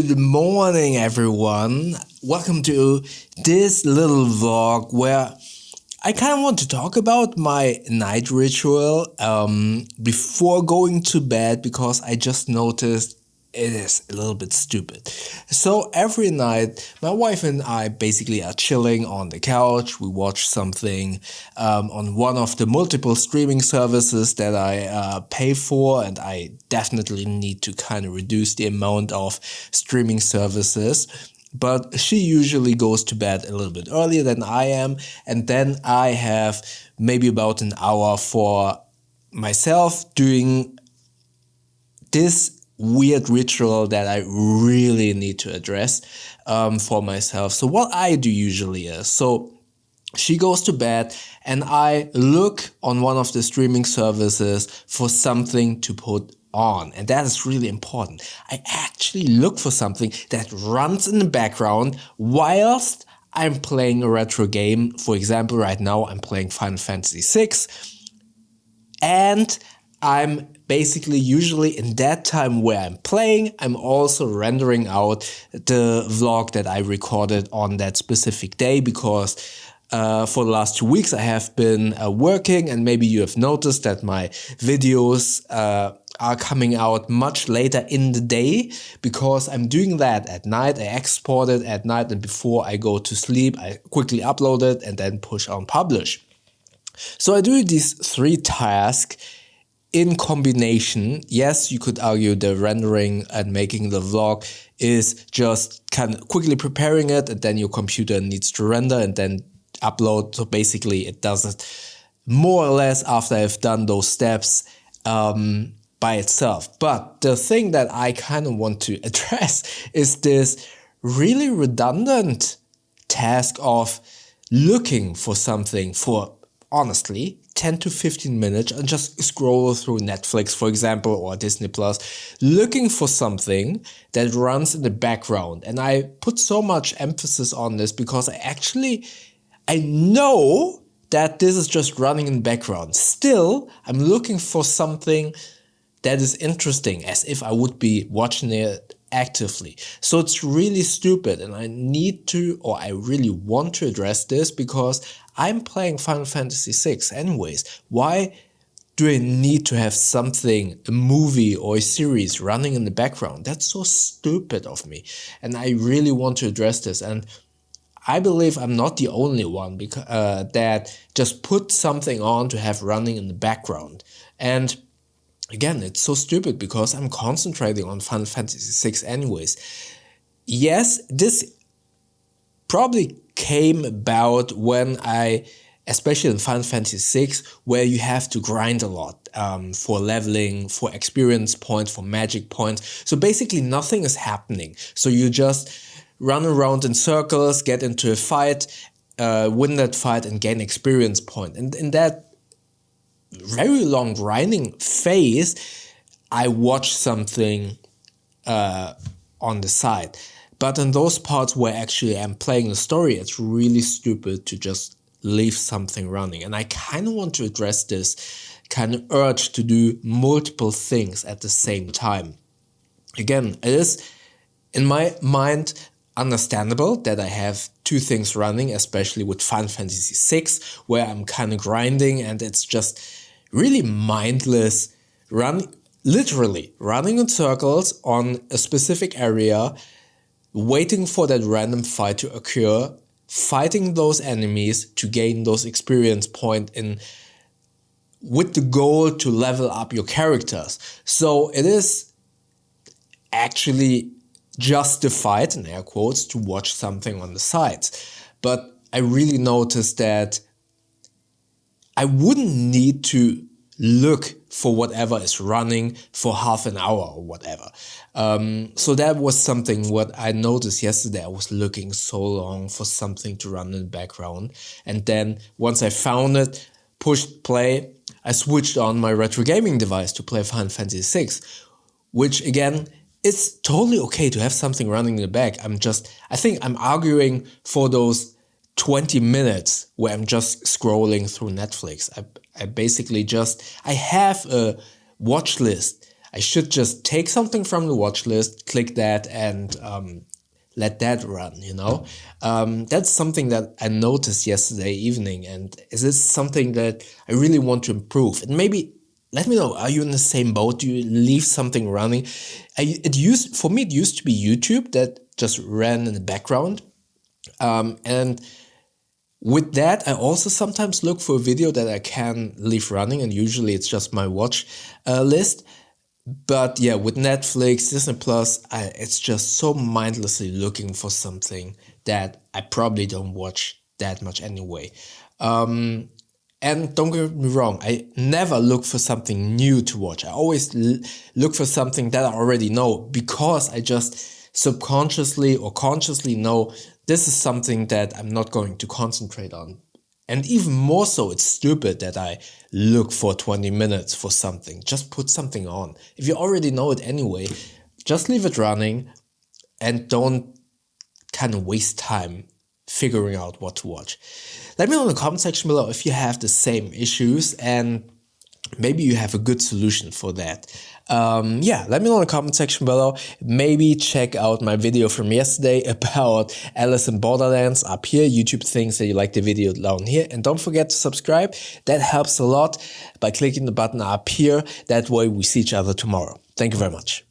Good morning, everyone. Welcome to this little vlog where I kind of want to talk about my night ritual before going to bed because I just noticed it is a little bit stupid. So every night, my wife and I basically are chilling on the couch. We watch something on one of the multiple streaming services that I pay for, and I definitely need to kind of reduce the amount of streaming services. But she usually goes to bed a little bit earlier than I am, and then I have maybe about an hour for myself doing this weird ritual that I really need to address for myself. So what I do usually is, so she goes to bed and I look on one of the streaming services for something to put on. And that is really important. I actually look for something that runs in the background whilst I'm playing a retro game. For example, right now I'm playing Final Fantasy VI, and I'm basically usually in that time where I'm playing, I'm also rendering out the vlog that I recorded on that specific day because for the last 2 weeks I have been working, and maybe you have noticed that my videos are coming out much later in the day because I'm doing that at night. I export it at night, and before I go to sleep I quickly upload it and then push on publish. So I do these 3 tasks in combination. Yes, you could argue the rendering and making the vlog is just kind of quickly preparing it, and then your computer needs to render and then upload. So basically it does it more or less after I've done those steps by itself. But the thing that I kind of want to address is this really redundant task of looking for something for, honestly, 10 to 15 minutes and just scroll through Netflix, for example, or Disney Plus, looking for something that runs in the background. And I put so much emphasis on this because I know that this is just running in the background. Still, I'm looking for something that is interesting, as if I would be watching it actively. So it's really stupid, and I really want to address this because I'm playing Final Fantasy VI anyways. Why do I need to have something, a movie or a series running in the background? That's so stupid of me, and I really want to address this. And I believe I'm not the only one that just put something on to have running in the background. And again, it's so stupid because I'm concentrating on Final Fantasy VI anyways. Yes, this probably came about when especially in Final Fantasy VI, where you have to grind a lot for leveling, for experience points, for magic points. So basically nothing is happening. So you just run around in circles, get into a fight, win that fight and gain experience point. And in that very long grinding phase, I watch something on the side. But in those parts where actually I'm playing the story, it's really stupid to just leave something running. And I kind of want to address this kind of urge to do multiple things at the same time. Again, it is, in my mind, understandable that I have 2 things running, especially with Final Fantasy VI, where I'm kind of grinding and it's just really mindless, literally running in circles on a specific area, waiting for that random fight to occur, fighting those enemies to gain those experience points with the goal to level up your characters. So it is actually justified, in air quotes, to watch something on the sides. But I really noticed that I wouldn't need to look for whatever is running for half an hour or whatever. So that was something what I noticed yesterday. I was looking so long for something to run in the background. And then once I found it, pushed play, I switched on my retro gaming device to play Final Fantasy VI, which again, it's totally okay to have something running in the back. I think I'm arguing for those 20 minutes where I'm just scrolling through Netflix. I basically I have a watch list. I should just take something from the watch list, click that, and let that run, you know? That's something that I noticed yesterday evening, and is this something that I really want to improve? And maybe let me know, are you in the same boat? Do you leave something running? For me, it used to be YouTube that just ran in the background. And with that, I also sometimes look for a video that I can leave running, and usually it's just my watch list. But yeah, with Netflix, Disney Plus, it's just so mindlessly looking for something that I probably don't watch that much anyway. And don't get me wrong, I never look for something new to watch. I always look for something that I already know, because I just subconsciously or consciously know this is something that I'm not going to concentrate on. And even more so, it's stupid that I look for 20 minutes for something. Just put something on. If you already know it anyway, just leave it running and don't kind of waste time figuring out what to watch. Let me know in the comment section below if you have the same issues and maybe you have a good solution for that. Yeah, let me know in the comment section below. Maybe check out my video from yesterday about Alice in Borderlands up here. YouTube thinks that you like the video down here. And don't forget to subscribe. That helps a lot by clicking the button up here. That way we see each other tomorrow. Thank you very much.